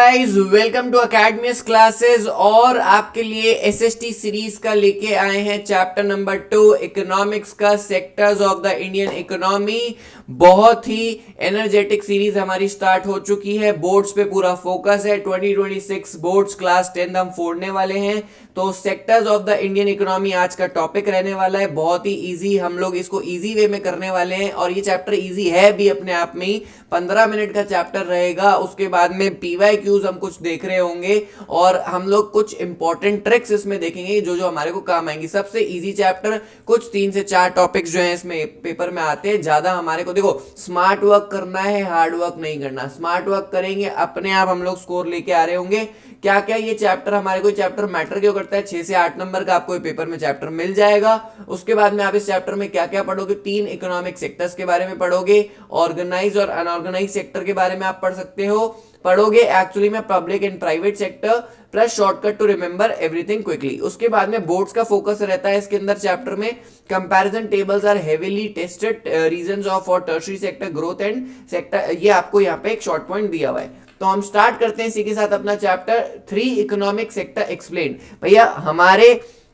Guys, welcome to academics classes. और आपके लिए एसएसटी सीरीज का लेके आए हैं चैप्टर नंबर 2 इकोनॉमिक्स का, sectors of the Indian economy. बहुत ही एनर्जेटिक सीरीज हमारी स्टार्ट हो चुकी है। बोर्ड्स पे पूरा फोकस है। 2026 बोर्ड्स क्लास 10 हम फोड़ने वाले हैं। तो sectors of the Indian economy आज का टॉपिक रहने वाला है। बहुत ही इजी, हम लोग इसको इजी वे में करने वाले हैं। और ये चैप्टर इजी है भी अपने आप में ही। 15 मिनट का चैप्टर रहेगा। उसके बाद में पीवाईक्यूज हम कुछ देख रहे होंगे और हम लोग कुछ इंपॉर्टेंट ट्रिक्स इसमें देखेंगे जो जो हमारे को काम आएंगी। सबसे इजी चैप्टर, कुछ 3 से 4 टॉपिक्स जो हैं इसमें पेपर में आते हैं। ज्यादा हमारे को देखो स्मार्ट वर्क करना है, हार्ड वर्क नहीं करना। स्मार्ट वर्क करेंगे अपने आप हम लोग स्कोर लेके आ रहे होंगे। क्या क्या ये चैप्टर, हमारे को चैप्टर मैटर क्यों करता है? 6 से 8 नंबर का आपको पेपर में चैप्टर मिल जाएगा। उसके बाद में आप इस चैप्टर में क्या क्या पढ़ोगे? 3 इकोनॉमिक सेक्टर्स के बारे में पढ़ोगे, ऑर्गेनाइज और अनऑर्गेनाइज सेक्टर के बारे में आप पढ़ सकते हो, पढ़ोगे एक्चुअली में public and private sector, plus shortcut to remember everything quickly. उसके बाद में बोर्ड्स का फोकस रहता है इसके अंदर चैप्टर में। Comparison tables are heavily tested reasons of for tertiary sector growth and sector, ये आपको यहाँ पे एक शॉर्ट पॉइंट दिया हुआ है। तो हम स्टार्ट करते हैं इसी के साथ अपना चैप्टर 3 इकोनॉमिक सेक्टर एक्सप्लेन। भैया हमारे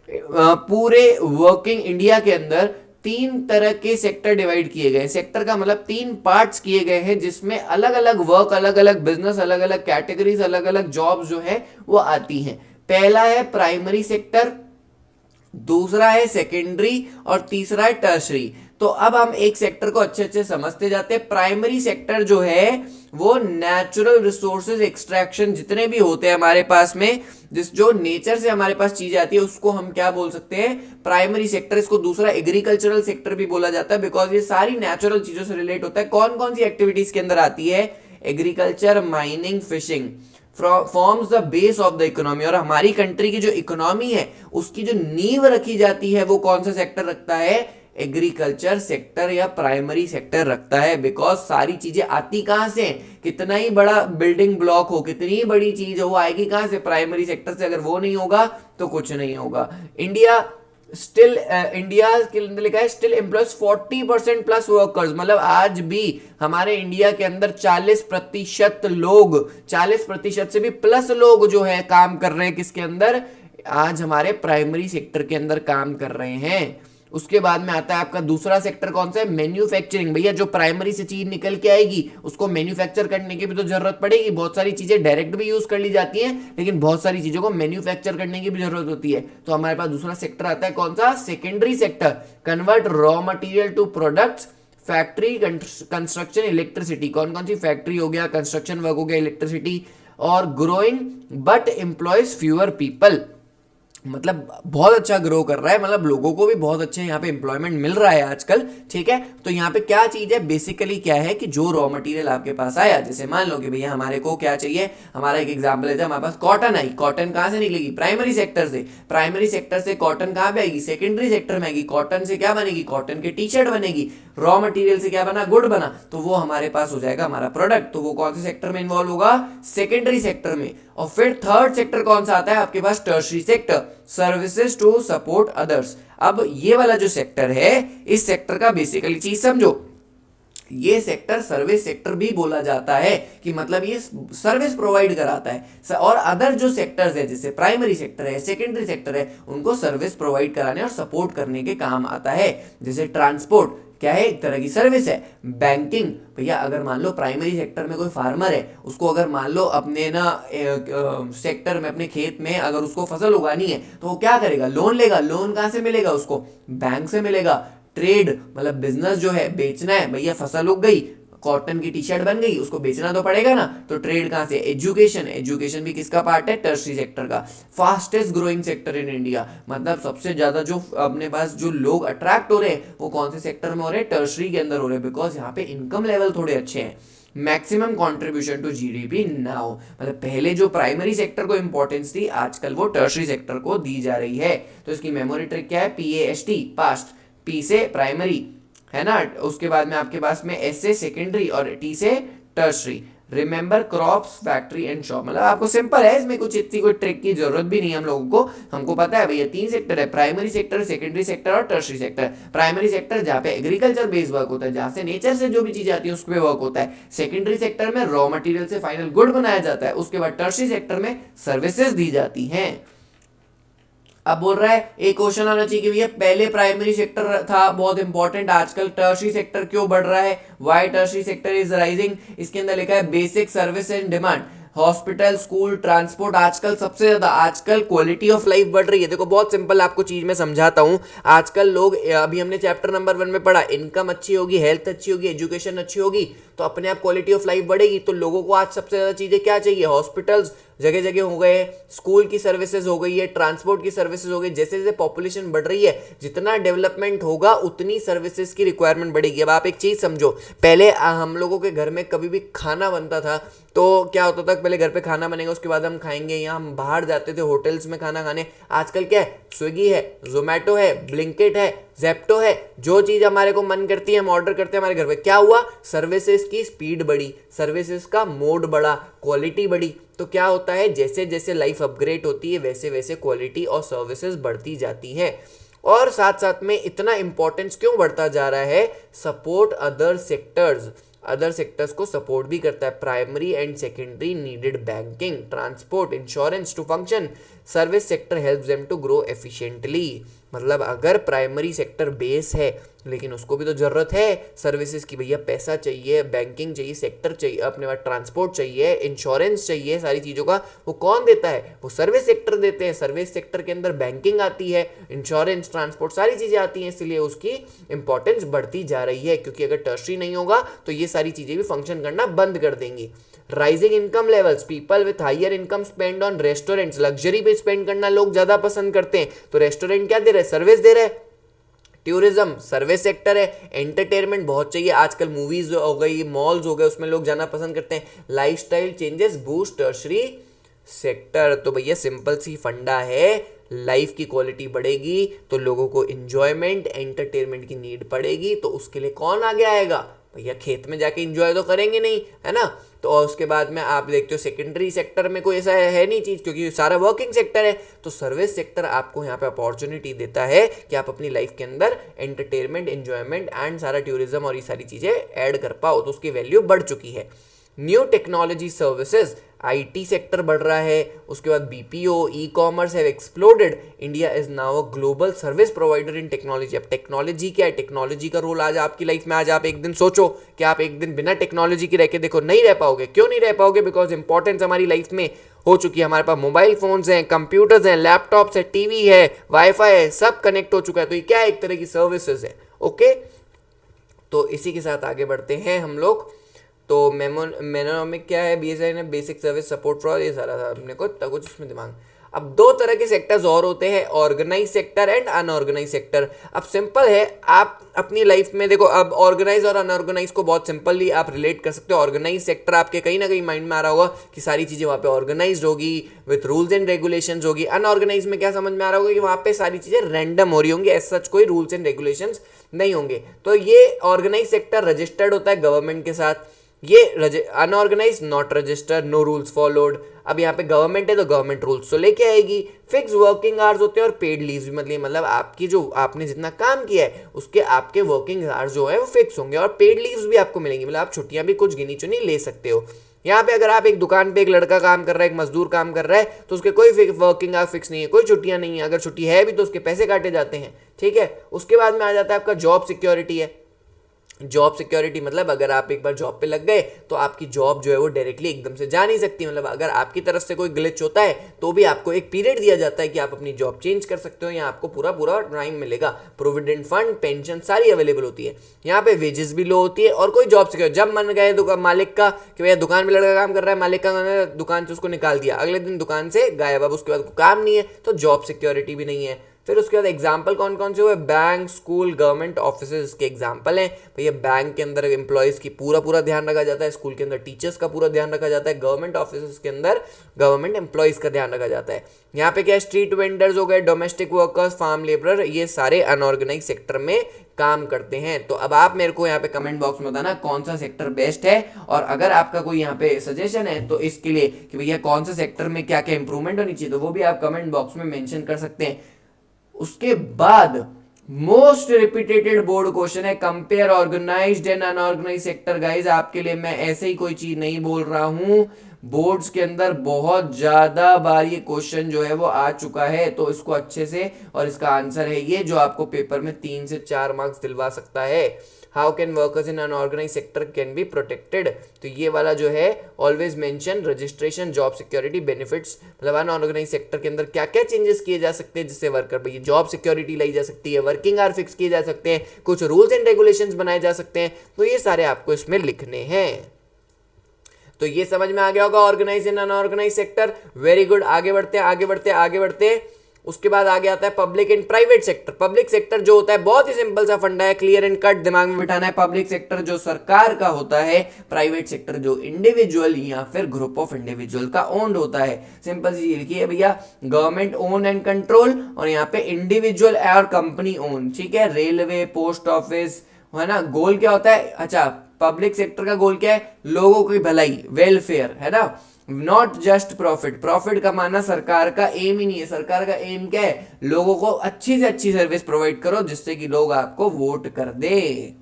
पूरे वर्किंग इंडिया के अंदर 3 तरह के सेक्टर डिवाइड किए गए। सेक्टर का मतलब 3 पार्ट्स किए गए हैं जिसमें अलग अलग वर्क, अलग अलग बिजनेस, अलग अलग कैटेगरीज, अलग अलग जॉब्स जो है वो आती हैं। पहला है प्राइमरी सेक्टर, दूसरा है सेकेंडरी और तीसरा है टर्शरी। तो अब हम एक सेक्टर को अच्छे अच्छे समझते जाते हैं। प्राइमरी सेक्टर जो है वो नेचुरल रिसोर्सेज एक्सट्रैक्शन जितने भी होते हैं हमारे पास में, जिस जो नेचर से हमारे पास चीज आती है उसको हम क्या बोल सकते हैं? Primary sector. इसको दूसरा एग्रीकल्चरल सेक्टर भी बोला जाता है बिकॉज ये सारी नेचुरल चीजों से रिलेट होता है। कौन कौन सी एक्टिविटीज के अंदर आती है? Agriculture, mining, fishing forms the base of the economy. और हमारी कंट्री की जो इकोनॉमी है उसकी जो नींव रखी जाती है वो कौन सा सेक्टर रखता है? एग्रीकल्चर सेक्टर या प्राइमरी सेक्टर रखता है। बिकॉज सारी चीजें आती कहां से? कितना ही बड़ा बिल्डिंग ब्लॉक हो, कितनी ही बड़ी चीज हो, वो आएगी कहां से? प्राइमरी सेक्टर से। अगर वो नहीं होगा तो कुछ नहीं होगा। इंडिया के अंदर लिखा है स्टिल एम्प्लॉयज 40% प्लस वर्कर्स। मतलब आज भी हमारे इंडिया के अंदर 40% लोग, 40% से भी प्लस लोग जो है काम कर रहे हैं किसके अंदर? आज हमारे प्राइमरी सेक्टर के अंदर काम कर रहे हैं। उसके बाद में आता है आपका दूसरा सेक्टर कौन सा है? मैन्युफैक्चरिंग। भैया जो प्राइमरी से चीज निकल के आएगी उसको मैन्युफैक्चर करने की भी तो जरूरत पड़ेगी। बहुत सारी चीजें डायरेक्ट भी यूज कर ली जाती हैं लेकिन बहुत सारी चीजों को मैन्युफैक्चर करने की भी जरूरत होती है। तो हमारे पास दूसरा सेक्टर आता है कौन सा? Secondary sector. Convert raw material to products, factory, construction, electricity. कौन कौन सी फैक्ट्री हो गया, कंस्ट्रक्शन वर्क हो गया, इलेक्ट्रिसिटी। और growing but employees fewer people. मतलब बहुत अच्छा ग्रो कर रहा है, मतलब लोगों को भी बहुत अच्छे यहाँ पे एम्प्लॉयमेंट मिल रहा है आजकल। ठीक है, तो यहाँ पे क्या चीज है? बेसिकली क्या है कि जो रॉ मटेरियल आपके पास आया, जैसे मान लो कि भैया हमारे को क्या चाहिए, हमारा एक एग्जांपल लेते हैं, हमारे पास कॉटन आई। कॉटन कहाँ से निकलेगी? प्राइमरी सेक्टर से। प्राइमरी सेक्टर से कॉटन कहाँ पे आएगी? सेकेंडरी सेक्टर में आएगी। कॉटन से क्या बनेगी? कॉटन की टी शर्ट बनेगी। रॉ मटेरियल से क्या बना? गुड बना। तो वो हमारे पास हो जाएगा हमारा प्रोडक्ट। तो वो कौन से सेक्टर में इन्वॉल्व होगा? सेकेंडरी सेक्टर में। और फिर थर्ड सेक्टर कौन सा आता है आपके पास? Tertiary sector, services to support others. अब ये वाला जो सेक्टर है, इस सेक्टर का बेसिकली चीज समझो, ये सेक्टर सर्विस सेक्टर भी बोला जाता है कि मतलब ये सर्विस प्रोवाइड कराता है। और अदर जो सेक्टर्स है जैसे प्राइमरी सेक्टर है, सेकेंडरी सेक्टर है, उनको सर्विस प्रोवाइड कराने और सपोर्ट करने के काम आता है। जैसे ट्रांसपोर्ट क्या है? एक तरह की सर्विस है। बैंकिंग, भैया अगर मान लो प्राइमरी सेक्टर में कोई फार्मर है, उसको अगर मान लो अपने ना सेक्टर में, अपने खेत में अगर उसको फसल उगानी है तो वो क्या करेगा? लोन लेगा। लोन कहाँ से मिलेगा उसको? बैंक से मिलेगा। ट्रेड मतलब बिजनेस जो है, बेचना है, भैया फसल उग गई, कॉटन की टी शर्ट बन गई, उसको बेचना तो पड़ेगा ना, तो ट्रेड कहां से? एजुकेशन। एजुकेशन भी किसका पार्ट है? टर्शरी सेक्टर का। Fastest growing sector in India, मतलब सबसे ज्यादा जो अपने पास जो लोग अट्रैक्ट हो रहे हैं वो कौन से सेक्टर में हो रहे हैं? टर्शरी के अंदर हो रहे हैं। बिकॉज यहाँ पे इनकम लेवल थोड़े अच्छे हैं। Maximum contribution to GDP now, मतलब पहले जो प्राइमरी सेक्टर को इंपॉर्टेंस थी आजकल वो टर्शरी सेक्टर को दी जा रही है। तो इसकी मेमोरी ट्रिक क्या है? PAST, past. P से प्राइमरी है ना, उसके बाद में आपके पास में S से सेकेंडरी और T से tertiary. Remember crops factory and shop, मतलब आपको सिंपल है, इसमें कुछ इतनी कोई ट्रिक की जरूरत भी नहीं है हम लोगों को। हमको पता है भैया 3 सेक्टर है, प्राइमरी सेक्टर, सेकेंडरी सेक्टर और टर्शरी सेक्टर। प्राइमरी सेक्टर जहाँ पे एग्रीकल्चर बेस्ड वर्क होता है, जहाँ से नेचर से जो भी चीजें आती है उस पर वर्क होता है। सेकेंडरी सेक्टर में रॉ मटेरियल से फाइनल गुड बनाया जाता है। उसके बाद टर्शरी सेक्टर में सर्विसेज दी जाती हैं। अब बोल रहा है एक क्वेश्चन आना चाहिए कि भैया पहले प्राइमरी सेक्टर था बहुत इंपॉर्टेंट, आजकल टर्शरी सेक्टर क्यों बढ़ रहा है, why tertiary sector is rising. इसके अंदर लिखा है basic service and demand, hospital, school, transport, आजकल सबसे ज्यादा आजकल क्वालिटी ऑफ लाइफ बढ़ रही है। देखो बहुत सिंपल आपको चीज में समझाता हूं। आजकल लोग, अभी हमने चैप्टर नंबर 1 में पढ़ा, इनकम अच्छी होगी, हेल्थ अच्छी होगी, एजुकेशन अच्छी होगी तो अपने आप क्वालिटी ऑफ लाइफ बढ़ेगी। तो लोगों को आज सबसे ज्यादा चीजें क्या चाहिए, हॉस्पिटल्स जगह जगह हो गए, स्कूल की सर्विसेज हो गई है, ट्रांसपोर्ट की सर्विसेज हो गई। जैसे जैसे पॉपुलेशन बढ़ रही है, जितना डेवलपमेंट होगा उतनी सर्विसेज की रिक्वायरमेंट बढ़ेगी। अब आप एक चीज समझो, पहले हम लोगों के घर में कभी भी खाना बनता था तो क्या होता था, पहले घर पे खाना बनेगा उसके बाद हम खाएंगे, या हम बाहर जाते थे होटल्स में खाना खाने। आजकल क्या है, स्विगी है, जोमेटो है, ब्लिंकिट है, जेप्टो है, जो चीज हमारे को मन करती है हम ऑर्डर करते हैं हमारे घर पे। क्या हुआ, सर्विसेज की स्पीड बढ़ी, सर्विसेज का मोड बढ़ा, क्वालिटी बढ़ी। तो क्या होता है, जैसे जैसे लाइफ अपग्रेड होती है वैसे वैसे क्वालिटी और सर्विसेज बढ़ती जाती हैं। और साथ साथ में इतना इंपॉर्टेंस क्यों बढ़ता जा रहा है, support other sectors, other sectors को सपोर्ट भी करता है। Primary and secondary needed banking, transport, insurance to function, service sector helps them to grow efficiently. मतलब अगर प्राइमरी सेक्टर बेस है लेकिन उसको भी तो जरूरत है सर्विसेज की, भैया पैसा चाहिए, बैंकिंग चाहिए, सेक्टर चाहिए, अपने पास ट्रांसपोर्ट चाहिए, इंश्योरेंस चाहिए, सारी चीज़ों का वो कौन देता है, वो सर्विस सेक्टर देते हैं। सर्विस सेक्टर के अंदर बैंकिंग आती है, इंश्योरेंस, ट्रांसपोर्ट, सारी चीज़ें आती हैं, इसलिए उसकी इंपॉर्टेंस बढ़ती जा रही है। क्योंकि अगर टर्शरी नहीं होगा तो ये सारी चीज़ें भी फंक्शन करना बंद कर देंगी। Rising income levels, people with higher income spend on restaurants, luxury पे स्पेंड करना लोग ज्यादा पसंद करते हैं। तो रेस्टोरेंट क्या दे रहे हैं, सर्विस दे रहे हैं। टूरिज्म सर्विस सेक्टर है। एंटरटेनमेंट बहुत चाहिए, आजकल मूवीज हो गई, मॉल्स हो गए, उसमें लोग जाना पसंद करते हैं। Lifestyle changes boost tertiary sector. तो भैया सिंपल सी फंडा है, लाइफ की क्वालिटी बढ़ेगी तो लोगों को एंजॉयमेंट, एंटरटेनमेंट की नीड पड़ेगी, तो उसके लिए कौन आगे आएगा, भैया खेत में जाके एंजॉय तो करेंगे नहीं, है ना। तो और उसके बाद में आप देखते हो सेकेंडरी सेक्टर में कोई ऐसा है नहीं चीज़, क्योंकि सारा वर्किंग सेक्टर है। तो सर्विस सेक्टर आपको यहाँ पे अपॉर्चुनिटी देता है कि आप अपनी लाइफ के अंदर एंटरटेनमेंट, एंजॉयमेंट एंड सारा टूरिज्म और ये सारी चीज़ें ऐड कर पाओ, तो उसकी वैल्यू बढ़ चुकी है। New technology services, IT sector बढ़ रहा है। उसके बाद BPO, e commerce have exploded. India is now a global service provider in technology. अब टेक्नोलॉजी क्या है, टेक्नोलॉजी का रोल आज आपकी लाइफ में, आज आप एक दिन सोचो कि आप एक दिन बिना टेक्नोलॉजी के रह के देखो, नहीं रह पाओगे। क्यों नहीं रह पाओगे, बिकॉज इंपॉर्टेंस हमारी लाइफ में हो चुकी है। हमारे पास मोबाइल फोन्स हैं, कंप्यूटर्स हैं, लैपटॉप्स है, टीवी है, वाईफाई है, सब कनेक्ट हो चुका है। तो ये क्या है, एक तरह की सर्विसेज है। ओके, तो इसी के साथ आगे बढ़ते हैं हम लोग। तो मेमोनोमिक क्या है, बीएसआई ने बेसिक सर्विस सपोर्ट फॉर, ये सारा था अपने को कुछ उसमें दिमाग। अब दो तरह के सेक्टर्स और होते हैं, organise sector and unorganise sector. अब सिंपल है, आप अपनी लाइफ में देखो, अब ऑर्गेनाइज और अनऑर्गेनाइज को बहुत सिंपली आप रिलेट कर सकते हो। ऑर्गेनाइज सेक्टर आपके कहीं ना कहीं माइंड में आ रहा होगा कि सारी चीज़ें वहाँ पे ऑर्गेनाइज होगी, विथ रूल्स एंड रेगुलेशंस होगी। अनऑर्गेनाइज में क्या समझ में आ रहा होगा कि वहाँ पे सारी चीज़ें रैंडम हो रही होंगी, एज सच कोई रूल्स एंड रेगुलेशंस नहीं होंगे। तो ये ऑर्गेनाइज सेक्टर रजिस्टर्ड होता है गवर्नमेंट के साथ, ये unorganise not registered, no rules followed. अब यहाँ पे गवर्नमेंट है तो गवर्नमेंट रूल्स तो लेके आएगी। फिक्स वर्किंग आवर्स होते हैं और पेड लीव्स भी, मतलब आपकी जो आपने जितना काम किया है उसके आपके वर्किंग आवर्स जो है वो फिक्स होंगे, और पेड लीव्स भी आपको मिलेंगी, मतलब आप छुट्टियां भी कुछ गिनी चुनी ले सकते हो। यहाँ पे अगर आप एक दुकान पे एक लड़का काम कर रहा है, एक मजदूर काम कर रहा है, तो उसके कोई वर्किंग आवर फिक्स नहीं है, कोई छुट्टियां नहीं है। अगर छुट्टी है भी तो उसके पैसे काटे जाते हैं, ठीक है। उसके बाद में आ जाता है आपका जॉब सिक्योरिटी है। जॉब सिक्योरिटी मतलब अगर आप एक बार जॉब पे लग गए तो आपकी जॉब जो है वो डायरेक्टली एकदम से जा नहीं सकती, मतलब अगर आपकी तरफ से कोई ग्लिच होता है तो भी आपको एक पीरियड दिया जाता है कि आप अपनी जॉब चेंज कर सकते हो, या आपको पूरा पूरा टाइम मिलेगा। प्रोविडेंट फंड, पेंशन सारी अवेलेबल होती है। यहाँ पे वेजेस भी लो होती है, और कोई जॉब सिक्योरिटी, जब मन गए दुकान मालिक का कि भैया दुकान में लड़का काम कर रहा है, मालिक का दुकान से उसको निकाल दिया, अगले दिन दुकान से गायब, अब उसके बाद काम नहीं है तो जॉब सिक्योरिटी भी नहीं है। फिर उसके बाद एग्जाम्पल कौन कौन से हुए, बैंक, स्कूल, गवर्नमेंट ऑफिसेज के एग्जाम्पल हैं। भैया बैंक के अंदर एम्प्लॉयज़ की पूरा ध्यान रखा जाता है, स्कूल के अंदर टीचर्स का पूरा ध्यान रखा जाता है, गवर्नमेंट ऑफिसेज के अंदर गवर्नमेंट एम्प्लॉयज़ का ध्यान रखा जाता है। यहाँ पे क्या है, स्ट्रीट वेंडर्स हो गए, डोमेस्टिक वर्कर्स, फार्म लेबरर, ये सारे अनऑर्गेनाइज सेक्टर में काम करते हैं। तो अब आप मेरे को यहाँ पे कमेंट बॉक्स में बताना कौन सा सेक्टर बेस्ट है, और अगर आपका कोई यहाँ पे सजेशन है तो इसके लिए कि भैया कौन सा सेक्टर में क्या क्या इंप्रूवमेंट होनी चाहिए, तो वो भी आप कमेंट बॉक्स में मेंशन कर सकते हैं। उसके बाद मोस्ट रिपीटेटेड बोर्ड क्वेश्चन है, compare organised and unorganised sector. Guys आपके लिए मैं ऐसे ही कोई चीज नहीं बोल रहा हूं, बोर्ड्स के अंदर बहुत ज्यादा बार ये क्वेश्चन जो है वो आ चुका है, तो इसको अच्छे से, और इसका आंसर है ये जो आपको पेपर में 3 से 4 मार्क्स दिलवा सकता है। How can workers in unorganise sector can be protected, तो ये वाला जो है always mention registration, job security, benefits, मतलब अनऑर्गेनाइज सेक्टर के अंदर क्या क्या चेंजेस किए जा सकते हैं जिससे वर्कर भाई जॉब सिक्योरिटी लाई जा सकती है, वर्किंग आवर फिक्स किए जा सकते हैं, कुछ रूल्स एंड रेगुलेशंस बनाए जा सकते हैं, तो ये सारे आपको इसमें लिखने हैं। तो ये समझ में आ गया होगा organise and unorganise sector. Very good, आगे बढ़ते आगे बढ़ते। उसके बाद आगे आता है public and private sector. Public sector जो होता है बहुत ही सिंपल सा फंडा है, क्लियर एंड कट दिमाग में बिठाना है। पब्लिक सेक्टर जो सरकार का होता है, प्राइवेट सेक्टर जो इंडिविजुअल या फिर ग्रुप ऑफ इंडिविजुअल का ओन्ड होता है। सिंपल सी लिखिए भैया, गवर्नमेंट ओन एंड कंट्रोल, और यहाँ पे इंडिविजुअल और कंपनी ओन, ठीक है। रेलवे, पोस्ट ऑफिस, है ना। गोल क्या होता है, अच्छा पब्लिक सेक्टर का गोल क्या है, लोगों की भलाई, वेलफेयर, है ना, नॉट जस्ट प्रॉफिट। प्रॉफिट कमाना सरकार का एम ही नहीं है। सरकार का एम क्या है, लोगों को अच्छी से अच्छी सर्विस प्रोवाइड करो जिससे कि लोग आपको वोट कर दे।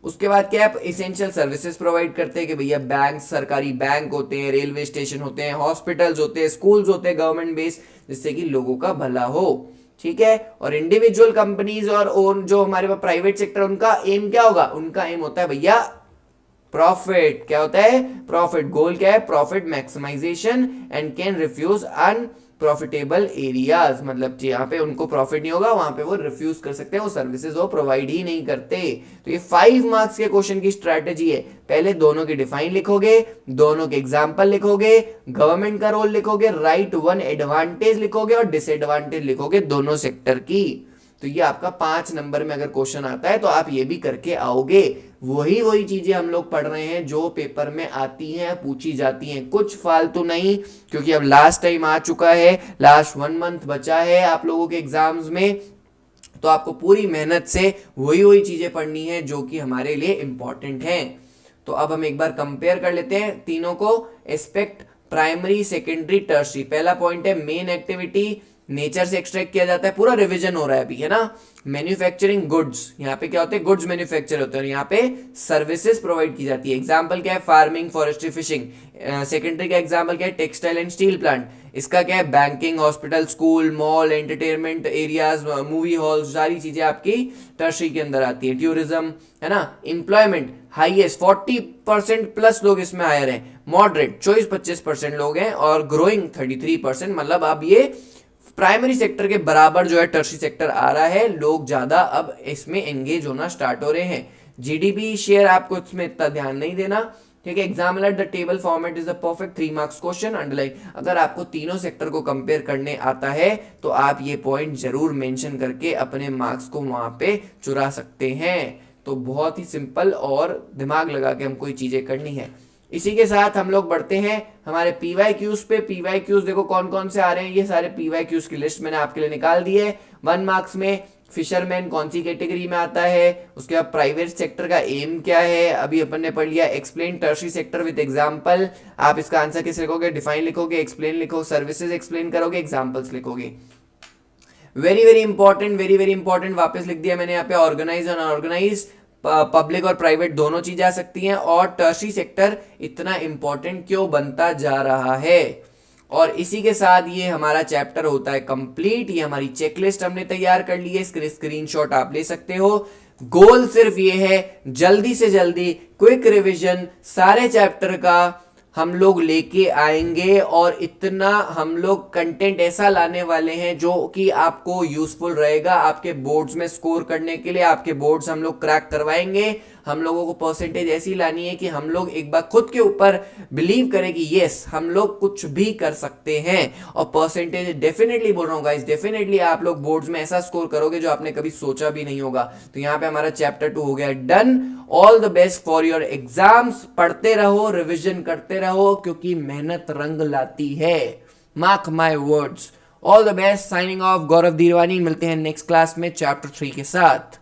उसके बाद क्या है, इसेंशियल सर्विसेज प्रोवाइड करते हैं कि भैया बैंक, सरकारी बैंक होते हैं, रेलवे स्टेशन होते हैं, हॉस्पिटल्स होते हैं, स्कूल्स होते हैं गवर्नमेंट बेस्ड, जिससे कि लोगों का भला हो, ठीक है। और इंडिविजुअल कंपनीज और ओन जो हमारे पास प्राइवेट सेक्टर, उनका एम क्या होगा, उनका एम होता है भैया प्रॉफिट। क्या होता है, प्रॉफिट। गोल क्या है, profit maximisation and can refuse unprofitable areas, मतलब यहाँ पे उनको प्रॉफिट नहीं होगा, वहां पे वो रिफ्यूज कर सकते हैं, वो सर्विसेज वो प्रोवाइड ही नहीं करते। तो ये 5 मार्क्स के क्वेश्चन की स्ट्रैटेजी है। पहले दोनों की डिफाइन लिखोगे, दोनों के एग्जाम्पल लिखोगे, गवर्नमेंट का रोल लिखोगे, राइट वन एडवांटेज लिखोगे और डिसएडवांटेज लिखोगे दोनों सेक्टर की। तो ये आपका 5 नंबर में अगर क्वेश्चन आता है तो आप ये भी करके आओगे। वही चीजें हम लोग पढ़ रहे हैं जो पेपर में आती हैं, पूछी जाती हैं, कुछ फालतू नहीं, क्योंकि अब लास्ट टाइम आ चुका है, लास्ट 1 मंथ बचा है आप लोगों के एग्जाम्स में, तो आपको पूरी मेहनत से वही चीजें पढ़नी है जो कि हमारे लिए इंपॉर्टेंट है। तो अब हम एक बार कंपेयर कर लेते हैं तीनों को। Aspect, primary, secondary, tertiary. पहला पॉइंट है मेन एक्टिविटी, नेचर से एक्सट्रैक्ट किया जाता है, पूरा रिवीजन हो रहा है अभी, है ना। मैन्युफैक्चरिंग गुड्स, यहाँ पे क्या होते हैं, गुड्स मैन्युफैक्चर होते हैं, यहाँ पे सर्विसेज प्रोवाइड की जाती है। एग्जांपल क्या है, फार्मिंग, फॉरेस्ट्री, फिशिंग। सेकेंडरी का एग्जांपल क्या है, टेक्सटाइल एंड स्टील प्लांट। इसका क्या है, banking, hospital, school, mall, entertainment areas, movie halls, सारी चीजें आपकी टर्शरी के अंदर आती है। टूरिज्म, है ना। एम्प्लॉयमेंट, हाईएस्ट 40% प्लस लोग इसमें हायर हैं, मॉडरेट 24-25% लोग हैं, और ग्रोइंग 33%, मतलब अब ये प्राइमरी सेक्टर के बराबर जो है टर्शरी सेक्टर आ रहा है, लोग ज्यादा अब इसमें एंगेज होना स्टार्ट हो रहे हैं। जीडीपी शेयर आपको इसमें इतना ध्यान नहीं देना, ठीक है। Example the table format is the perfect 3 marks question, underline. अगर आपको तीनों सेक्टर को कंपेयर करने आता है तो आप ये पॉइंट जरूर मेंशन करके अपने मार्क्स को वहां पे चुरा सकते हैं। तो बहुत ही सिंपल और दिमाग लगा के हमको ये चीजें करनी है। इसी के साथ हम लोग बढ़ते हैं हमारे पीवाईक्यूज पे। पीवाईक्यूज देखो कौन कौन से आ रहे हैं, ये सारे पीवाईक्यूज की लिस्ट मैंने आपके लिए निकाल दी है। 1 मार्क्स में फिशरमैन कौन सी कैटेगरी में आता है, उसके बाद प्राइवेट सेक्टर का एम क्या है, अभी अपन ने पढ़ लिया। Explain tertiary sector with example, आप इसका आंसर कैसे लिखोगे, डिफाइन लिखोगे, एक्सप्लेन लिखो, सर्विसेज एक्सप्लेन करोगे, एग्जांपल्स लिखोगे। वेरी इंपॉर्टेंट, वापस लिख दिया मैंने यहाँ पे, ऑर्गेनाइज और अनऑर्गेनाइज, पब्लिक और प्राइवेट दोनों चीजें आ सकती हैं। और टर्शरी सेक्टर इतना इंपॉर्टेंट क्यों बनता जा रहा है। और इसी के साथ ये हमारा चैप्टर होता है कंप्लीट। ये हमारी चेकलिस्ट हमने तैयार कर ली है, इसके स्क्रीनशॉट आप ले सकते हो। गोल सिर्फ ये है, जल्दी से जल्दी क्विक रिवीजन सारे चैप्टर का हम लोग लेके आएंगे, और इतना हम लोग कंटेंट ऐसा लाने वाले हैं जो कि आपको यूजफुल रहेगा आपके बोर्ड्स में स्कोर करने के लिए। आपके बोर्ड्स हम लोग क्रैक करवाएंगे, हम लोगों को परसेंटेज ऐसी लानी है कि हम लोग एक बार खुद के ऊपर बिलीव करें कि यस हम लोग कुछ भी कर सकते हैं। और परसेंटेज डेफिनेटली बोल रहा हूँ गाइस, डेफिनेटली आप लोग बोर्ड्स में ऐसा स्कोर करोगे जो आपने कभी सोचा भी नहीं होगा। तो यहाँ पे हमारा चैप्टर 2 हो गया done. All the best for your exams. पढ़ते रहो, रिविजन करते रहो, क्योंकि मेहनत रंग लाती है। Mark my words. All the best. Signing off, Gaurav Dhirwani. मिलते हैं नेक्स्ट क्लास में चैप्टर 3 के साथ।